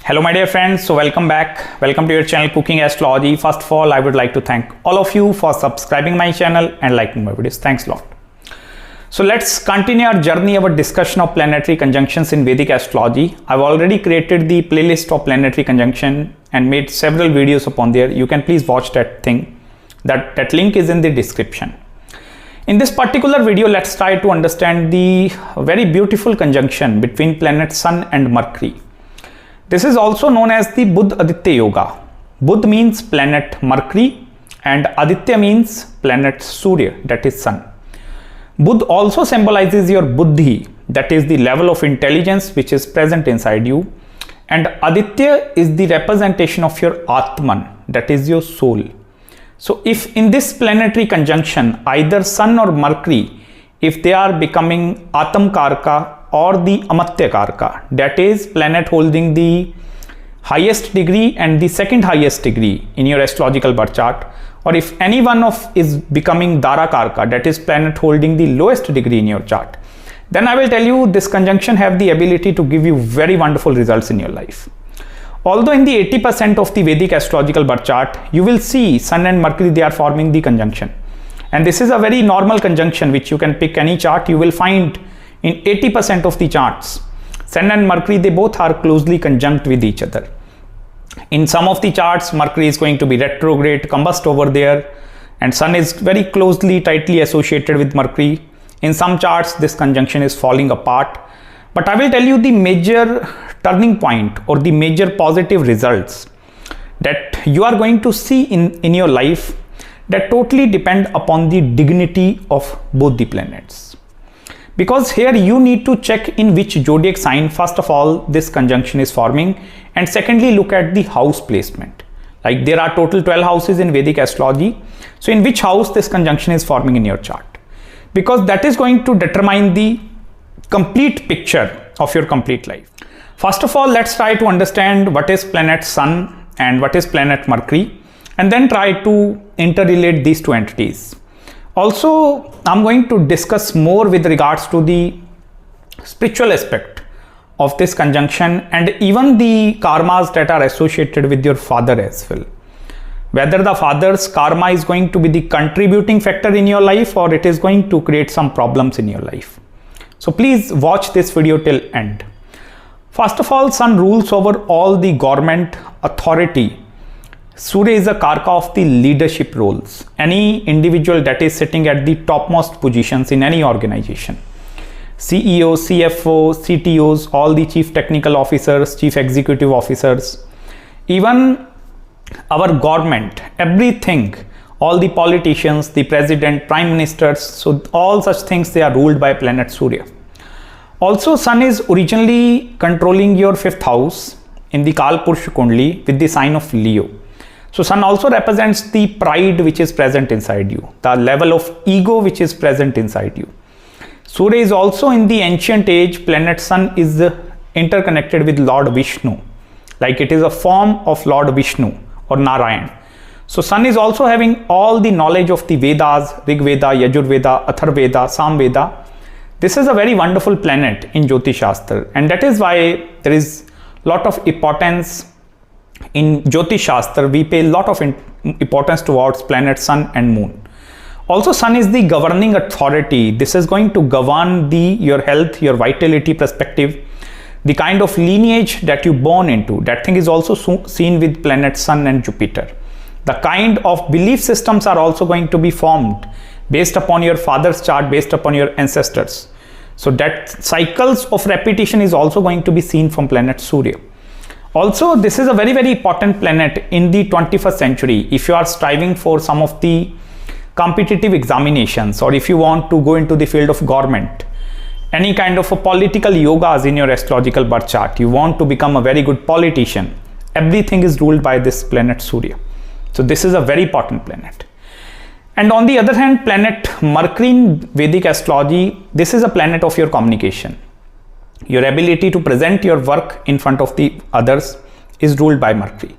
Hello my dear friends, so welcome back. Welcome to your channel Cooking Astrology. First of all, I would like to thank all of you for subscribing my channel and liking my videos. Thanks a lot. So let's continue our journey, our discussion of planetary conjunctions in Vedic Astrology. I've already created the playlist of planetary conjunction and made several videos upon there. You can please watch that thing. That link is in the description. In this particular video, let's try to understand the very beautiful conjunction between planet Sun and Mercury. This is also known as the Budh Aditya Yoga. Budh means planet Mercury and Aditya means planet Surya, that is Sun. Budh also symbolizes your Buddhi, that is the level of intelligence which is present inside you, and Aditya is the representation of your Atman, that is your soul. So if in this planetary conjunction either Sun or Mercury, if they are becoming Atam Karka or the Amatya Karka, that is planet holding the highest degree and the second highest degree in your astrological birth chart, or if any one of is becoming Dara Karka, that is planet holding the lowest degree in your chart, then I will tell you this conjunction have the ability to give you very wonderful results in your life. Although in the 80% of the Vedic astrological birth chart, you will see Sun and Mercury, they are forming the conjunction. And this is a very normal conjunction which you can pick any chart, you will find in 80% of the charts, Sun and Mercury, they both are closely conjunct with each other. In some of the charts, Mercury is going to be retrograde, combust over there, and Sun is very closely, tightly associated with Mercury. In some charts, this conjunction is falling apart. But I will tell you the major turning point or the major positive results that you are going to see in your life that totally depend upon the dignity of both the planets. Because here you need to check in which zodiac sign first of all this conjunction is forming, and secondly look at the house placement. Like there are total 12 houses in Vedic astrology. So in which house this conjunction is forming in your chart, because that is going to determine the complete picture of your complete life. First of all, let's try to understand what is planet Sun and what is planet Mercury, and then try to interrelate these two entities. Also, I'm going to discuss more with regards to the spiritual aspect of this conjunction and even the karmas that are associated with your father as well. Whether the father's karma is going to be the contributing factor in your life or it is going to create some problems in your life. So please watch this video till end. First of all, Sun rules over all the government authority. Surya is a karka of the leadership roles. Any individual that is sitting at the topmost positions in any organization. CEO, CFO, CTOs, all the chief technical officers, chief executive officers, even our government, everything, all the politicians, the president, prime ministers, so all such things, they are ruled by planet Surya. Also, Sun is originally controlling your 5th house in the Kalpurusha Kundli with the sign of Leo. So Sun also represents the pride which is present inside you, the level of ego which is present inside you. Surya is also in the ancient age, planet Sun is interconnected with Lord Vishnu, like it is a form of Lord Vishnu or Narayan. So Sun is also having all the knowledge of the Vedas, Rig Veda, Yajur Veda, Athar Veda, Sam Veda. This is a very wonderful planet in Jyotish Shastra, and that is why there is a lot of importance in Jyotish Shastra. We pay a lot of importance towards planet Sun and Moon. Also, Sun is the governing authority. This is going to govern your health, your vitality perspective, the kind of lineage that you born into. That thing is also seen with planet Sun and Jupiter. The kind of belief systems are also going to be formed based upon your father's chart, based upon your ancestors. So that cycles of repetition is also going to be seen from planet Surya. Also, this is a very, very important planet in the 21st century. If you are striving for some of the competitive examinations, or if you want to go into the field of government, any kind of a political yogas in your astrological birth chart, you want to become a very good politician, everything is ruled by this planet Surya. So this is a very important planet. And on the other hand, planet Mercury in Vedic astrology, this is a planet of your communication. Your ability to present your work in front of the others is ruled by Mercury.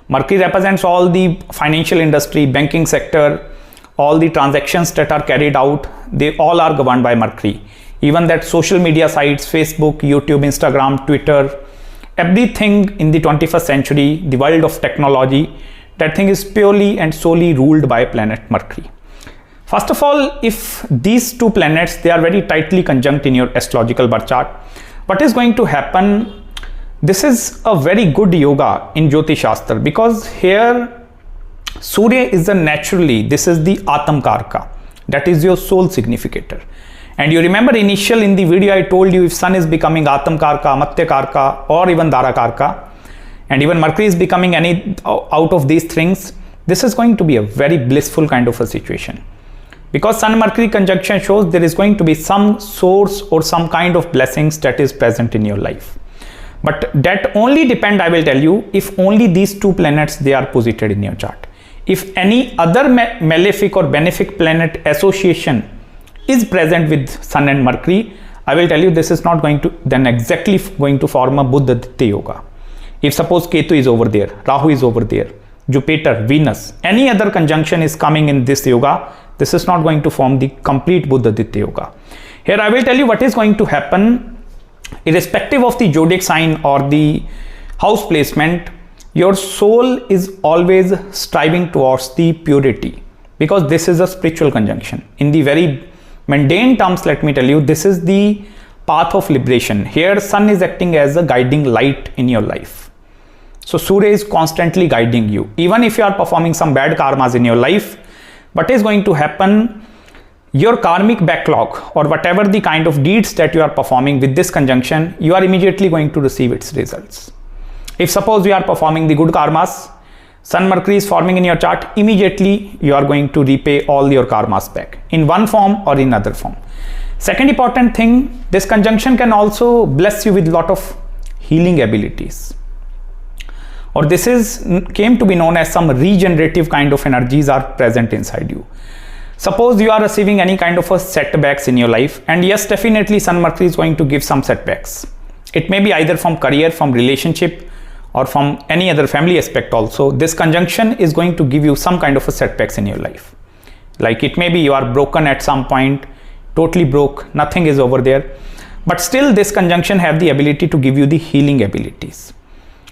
Mercury represents all the financial industry, banking sector, all the transactions that are carried out, they all are governed by Mercury. Even that social media sites, Facebook, YouTube, Instagram, Twitter, everything in the 21st century, the world of technology, that thing is purely and solely ruled by planet Mercury. First of all, if these two planets, they are very tightly conjunct in your astrological birth chart, what is going to happen? This is a very good yoga in Jyotish Shastra, because here Surya is this is the Atam Karka, that is your soul significator. And you remember initial in the video I told you, if Sun is becoming Atam Karka, Amatya Karka, or even Dara Karka, and even Mercury is becoming any out of these things, this is going to be a very blissful kind of a situation. Because Sun Mercury conjunction shows there is going to be some source or some kind of blessings that is present in your life. But that only depend, I will tell you, if only these two planets, they are posited in your chart. If any other malefic or benefic planet association is present with Sun and Mercury, I will tell you this is not going to then exactly going to form a Buddha Aditya yoga. If suppose Ketu is over there, Rahu is over there, Jupiter, Venus, any other conjunction is coming in this yoga, this is not going to form the complete Buddha Aditya yoga. Here I will tell you what is going to happen, irrespective of the zodiac sign or the house placement. Your soul is always striving towards the purity, because this is a spiritual conjunction. In the very mundane terms, let me tell you, this is the path of liberation. Here Sun is acting as a guiding light in your life. So Surya is constantly guiding you. Even if you are performing some bad karmas in your life, what is going to happen? Your karmic backlog or whatever the kind of deeds that you are performing with this conjunction, you are immediately going to receive its results. If suppose you are performing the good karmas, Sun Mercury is forming in your chart, immediately you are going to repay all your karmas back in one form or in other form. Second important thing, this conjunction can also bless you with lot of healing abilities, or this came to be known as some regenerative kind of energies are present inside you. Suppose you are receiving any kind of a setbacks in your life, and yes, definitely Sun Mercury is going to give some setbacks. It may be either from career, from relationship, or from any other family aspect also. This conjunction is going to give you some kind of a setbacks in your life. Like it may be you are broken at some point, totally broke, nothing is over there. But still this conjunction have the ability to give you the healing abilities.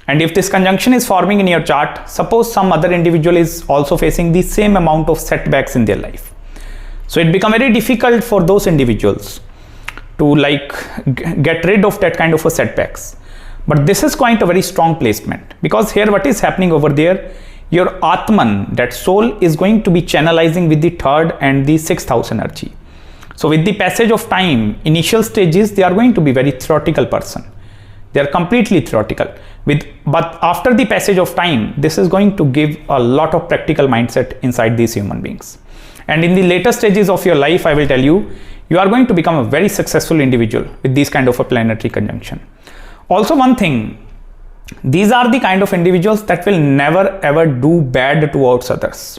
And if this conjunction is forming in your chart, suppose some other individual is also facing the same amount of setbacks in their life. So it become very difficult for those individuals to get rid of that kind of a setbacks. But this is quite a very strong placement, because here what is happening over there, your Atman, that soul, is going to be channelizing with the third and the sixth house energy. So with the passage of time, initial stages, they are going to be very theoretical person. They are completely theoretical. But after the passage of time, this is going to give a lot of practical mindset inside these human beings. And in the later stages of your life, I will tell you, you are going to become a very successful individual with this kind of a planetary conjunction. Also one thing, these are the kind of individuals that will never ever do bad towards others.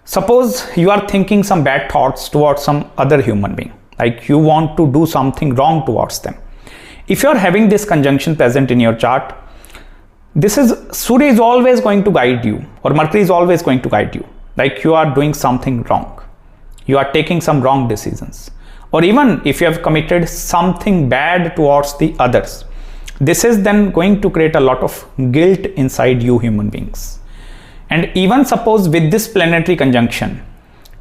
Suppose you are thinking some bad thoughts towards some other human being, like you want to do something wrong towards them. If you are having this conjunction present in your chart, Surya is always going to guide you, or Mercury is always going to guide you, like you are doing something wrong, you are taking some wrong decisions, or even if you have committed something bad towards the others, this is then going to create a lot of guilt inside you human beings. And even suppose with this planetary conjunction,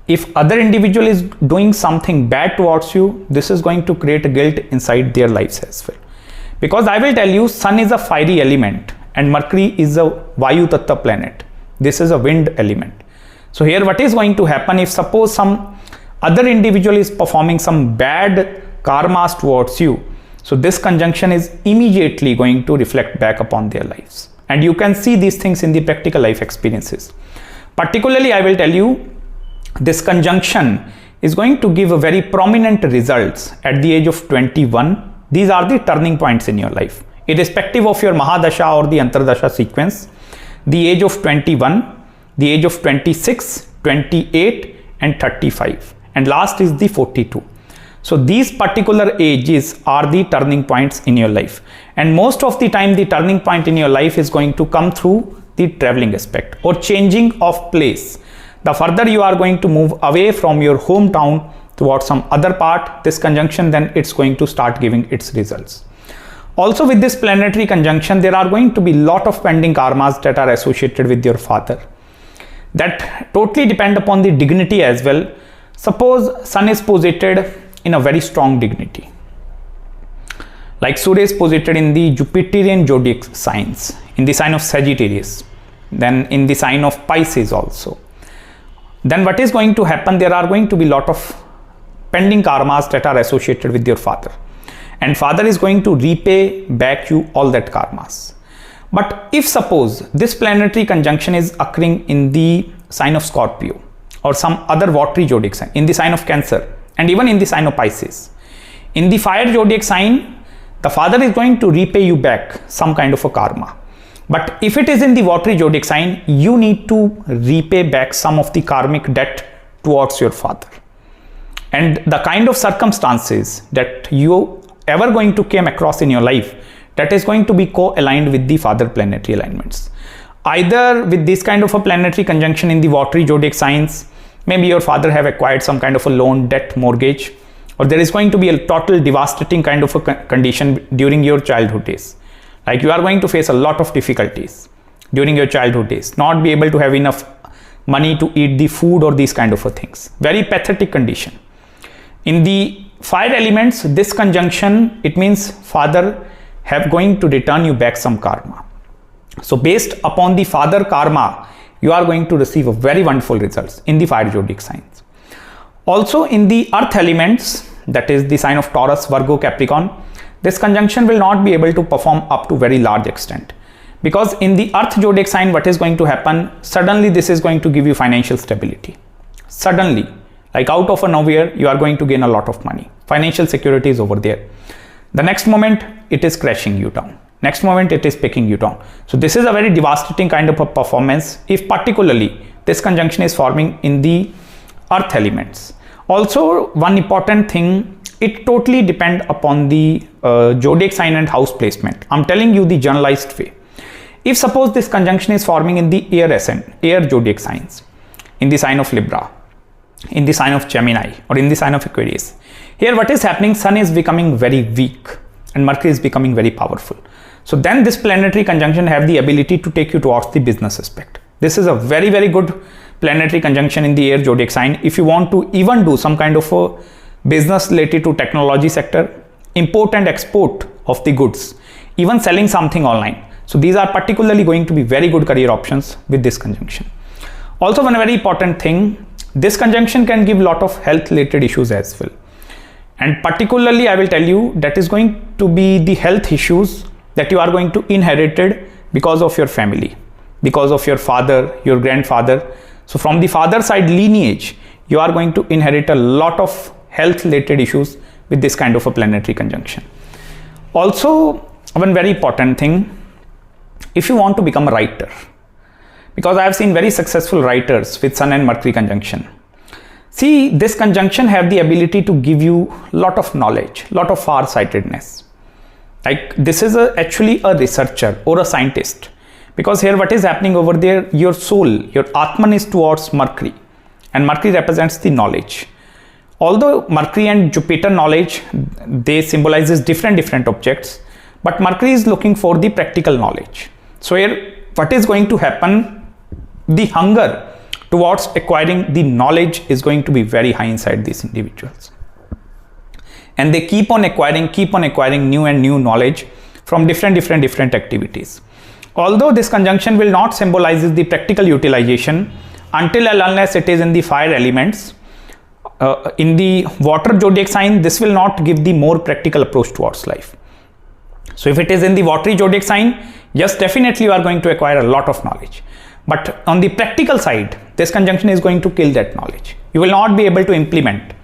if other individual is doing something bad towards you, this is going to create a guilt inside their lives as well. Because I will tell you, Sun is a fiery element and Mercury is a Vayu Tattva planet. This is a wind element. So here what is going to happen, if suppose some other individual is performing some bad karmas towards you, so this conjunction is immediately going to reflect back upon their lives. And you can see these things in the practical life experiences. Particularly, I will tell you, this conjunction is going to give a very prominent results at the age of 21. These are the turning points in your life. Irrespective of your Mahadasha or the Antardasha sequence, the age of 21, the age of 26, 28 and 35. And last is the 42. So these particular ages are the turning points in your life. And most of the time the turning point in your life is going to come through the traveling aspect or changing of place. The further you are going to move away from your hometown towards some other part, this conjunction then it's going to start giving its results. Also with this planetary conjunction, there are going to be lot of pending karmas that are associated with your father. That totally depend upon the dignity as well. Suppose Sun is posited in a very strong dignity. Like Surya is posited in the Jupiterian zodiac signs, in the sign of Sagittarius, then in the sign of Pisces also. Then what is going to happen? There are going to be lot of pending karmas that are associated with your father. And father is going to repay back you all that karmas. But if suppose this planetary conjunction is occurring in the sign of Scorpio or some other watery zodiac sign, in the sign of Cancer, and even in the sign of Pisces, in the fire zodiac sign, the father is going to repay you back some kind of a karma. But if it is in the watery zodiac sign, you need to repay back some of the karmic debt towards your father. And the kind of circumstances that you ever going to come across in your life, that is going to be co-aligned with the father planetary alignments. Either with this kind of a planetary conjunction in the watery zodiac signs, maybe your father have acquired some kind of a loan, debt, mortgage, or there is going to be a total devastating kind of a condition during your childhood days. Like you are going to face a lot of difficulties during your childhood days, not be able to have enough money to eat the food or these kind of a things. Very pathetic condition. In the fire elements, this conjunction, it means father have going to return you back some karma. So based upon the father karma, you are going to receive a very wonderful results in the fire zodiac signs. Also in the earth elements, that is the sign of Taurus, Virgo, Capricorn, this conjunction will not be able to perform up to very large extent. Because in the earth zodiac sign, what is going to happen? Suddenly this is going to give you financial stability. Suddenly, like out of nowhere, you are going to gain a lot of money. Financial security is over there. The next moment, it is crashing you down. Next moment, it is picking you down. So this is a very devastating kind of a performance if particularly this conjunction is forming in the earth elements. Also, one important thing, it totally depends upon the zodiac sign and house placement. I'm telling you the generalized way. If suppose this conjunction is forming in the air zodiac signs, in the sign of Libra, in the sign of Gemini, or in the sign of Aquarius, here what is happening? Sun is becoming very weak and Mercury is becoming very powerful. So then this planetary conjunction have the ability to take you towards the business aspect. This is a very, very good planetary conjunction in the air zodiac sign. If you want to even do some kind of a business related to technology sector, import and export of the goods, even selling something online. So these are particularly going to be very good career options with this conjunction. Also one very important thing, this conjunction can give lot of health related issues as well. And particularly I will tell you that is going to be the health issues that you are going to inherit because of your family, because of your father, your grandfather. So from the father side lineage, you are going to inherit a lot of health related issues with this kind of a planetary conjunction. Also, one very important thing, if you want to become a writer, because I have seen very successful writers with Sun and Mercury conjunction. See, this conjunction have the ability to give you lot of knowledge, lot of far-sightedness. Like this is actually a researcher or a scientist, because here what is happening over there, your soul, your Atman is towards Mercury, and Mercury represents the knowledge. Although Mercury and Jupiter knowledge, they symbolizes different objects, but Mercury is looking for the practical knowledge. So here what is going to happen, the hunger towards acquiring the knowledge is going to be very high inside these individuals. And they keep on acquiring new and new knowledge from different activities. Although this conjunction will not symbolize the practical utilization until and unless it is in the fire elements. In the water zodiac sign, this will not give the more practical approach towards life. So if it is in the watery zodiac sign, yes, definitely you are going to acquire a lot of knowledge. But on the practical side, this conjunction is going to kill that knowledge. You will not be able to implement,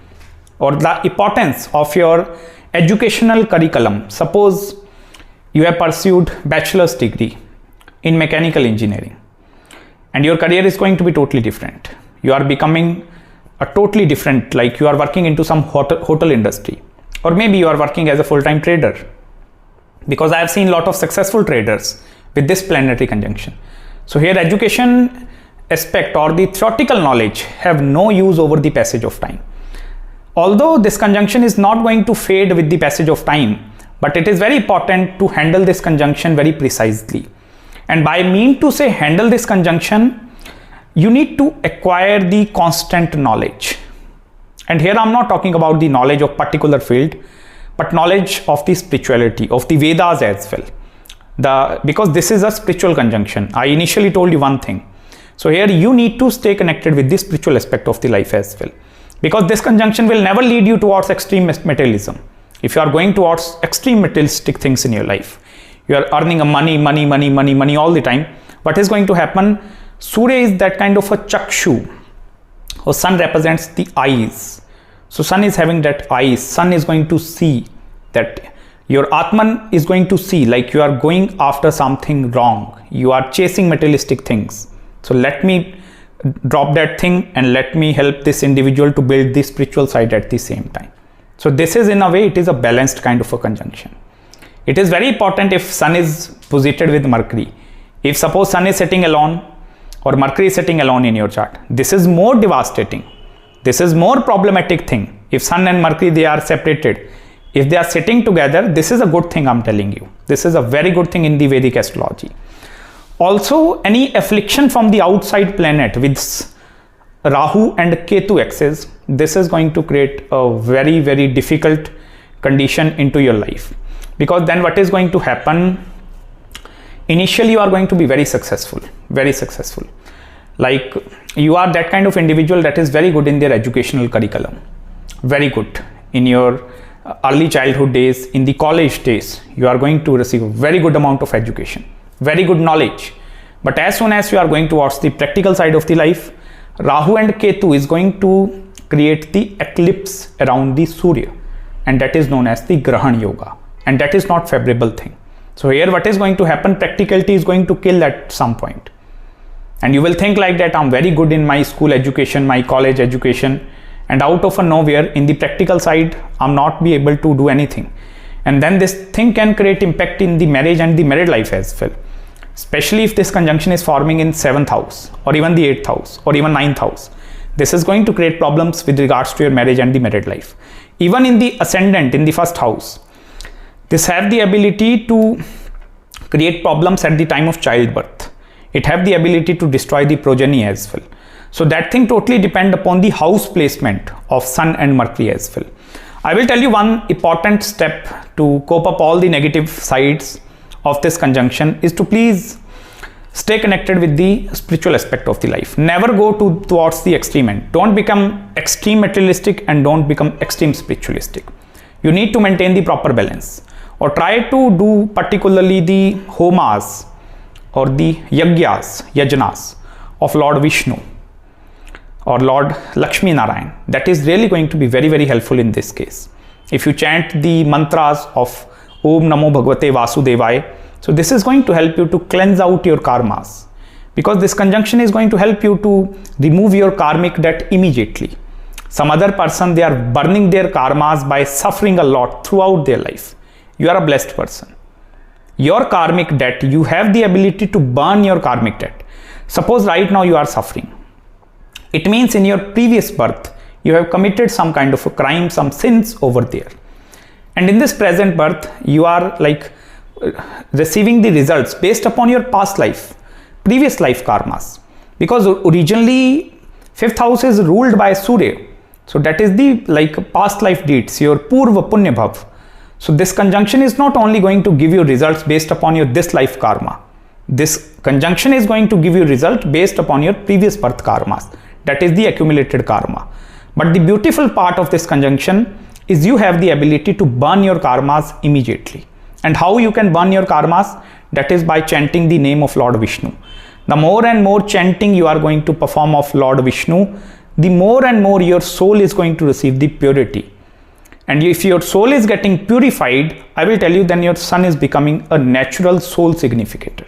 or the importance of your educational curriculum. Suppose you have pursued bachelor's degree in mechanical engineering and your career is going to be totally different. You are becoming a totally different, like you are working into some hotel industry, or maybe you are working as a full-time trader, because I have seen a lot of successful traders with this planetary conjunction. So here education aspect or the theoretical knowledge have no use over the passage of time. Although this conjunction is not going to fade with the passage of time, but Mercury is going to replace that knowledge. So here what is happening, your educational curriculum, suppose you have pursued bachelor's degree in mechanical engineering and your career is going to be totally different. You are becoming a totally different, like you are working into some hotel industry, or maybe you are working as a full-time trader, because I have seen a lot of successful traders with this planetary conjunction. So here education aspect or the theoretical knowledge have no use over the passage of time. Although this conjunction is not going to fade with the passage of time, But it is very important to handle this conjunction very precisely. And by mean to say handle this conjunction, you need to acquire the constant knowledge. And here I'm not talking about the knowledge of particular field, but knowledge of the spirituality, of the Vedas as well. Because this is a spiritual conjunction. I initially told you one thing. So here you need to stay connected with the spiritual aspect of the life as well. Because this conjunction will never lead you towards extreme materialism. If you are going towards extreme materialistic things in your life, you are earning money all the time, what is going to happen? Surya is that kind of a chakshu, or sun represents the eyes. So sun is having that eyes. Sun is going to see that your Atman is going to see, like you are going after something wrong. You are chasing materialistic things. So let me drop that thing and let me help this individual to build the spiritual side at the same time. So this is, in a way, it is a balanced kind of a conjunction. It is very important if sun is posited with Mercury. If suppose sun is sitting alone or Mercury is sitting alone in your chart, this is more devastating. This is more problematic thing. If sun and Mercury, they are separated. If they are sitting together, this is a good thing, I'm telling you. This is a very good thing in the Vedic astrology. Also, any affliction from the outside planet with Rahu and Ketu axis, this is going to create a very, very difficult condition into your life. Because then what is going to happen? Initially, you are going to be very successful. Like you are that kind of individual that is very good in their educational curriculum. Very good. In your early childhood days, in the college days, you are going to receive a very good amount of education. Very good knowledge. But as soon as you are going towards the practical side of the life, Rahu and Ketu is going to create the eclipse around the Surya, and that is known as the Grahan Yoga, and that is not favorable thing. So here what is going to happen? Practicality is going to kill at some point, and you will think like that I'm very good in my school education, my college education, and out of nowhere in the practical side I'm not be able to do anything. And then this thing can create impact in the marriage and the married life as well. Especially if this conjunction is forming in 7th house or even the 8th house or even 9th house. This is going to create problems with regards to your marriage and the married life. Even in the ascendant, in the 1st house, this have the ability to create problems at the time of childbirth. It have the ability to destroy the progeny as well. So that thing totally depend upon the house placement of Sun and Mercury as well. I will tell you one important step to cope up all the negative sides of this conjunction is to please stay connected with the spiritual aspect of the life. Never go towards the extreme end. Don't become extreme materialistic and don't become extreme spiritualistic. You need to maintain the proper balance, or try to do particularly the homas or the yajnas of Lord Vishnu or Lord Lakshmi Narayan. That is really going to be very, very helpful in this case. If you chant the mantras of Om Namo Bhagavate Vasudevaya, so this is going to help you to cleanse out your karmas, because this conjunction is going to help you to remove your karmic debt immediately. Some other person, they are burning their karmas by suffering a lot throughout their life. You are a blessed person. Your karmic debt, you have the ability to burn your karmic debt. Suppose right now you are suffering. It means in your previous birth, you have committed some kind of a crime, some sins over there. And in this present birth, you are like receiving the results based upon your past life, previous life karmas. Because originally 5th house is ruled by Surya. So that is the like past life deeds, your Purva Punya Bhav. So this conjunction is not only going to give you results based upon your this life karma. This conjunction is going to give you result based upon your previous birth karmas. That is the accumulated karma. But the beautiful part of this conjunction is you have the ability to burn your karmas immediately. And how you can burn your karmas? That is by chanting the name of Lord Vishnu. The more and more chanting you are going to perform of Lord Vishnu, the more and more your soul is going to receive the purity. And if your soul is getting purified, I will tell you, then your sun is becoming a natural soul significator.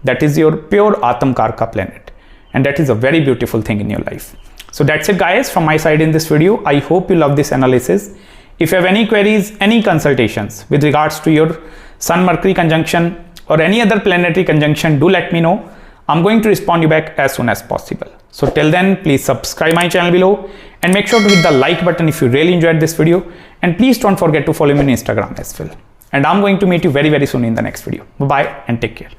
That is your pure Atam Karka planet. And that is a very beautiful thing in your life. So that's it guys from my side in this video. I hope you love this analysis. If you have any queries, any consultations with regards to your Sun Mercury conjunction or any other planetary conjunction, do let me know. I'm going to respond you back as soon as possible. So till then, please subscribe my channel below and make sure to hit the like button if you really enjoyed this video. And please don't forget to follow me on Instagram as well. And I'm going to meet you very, very soon in the next video. Bye-bye and take care.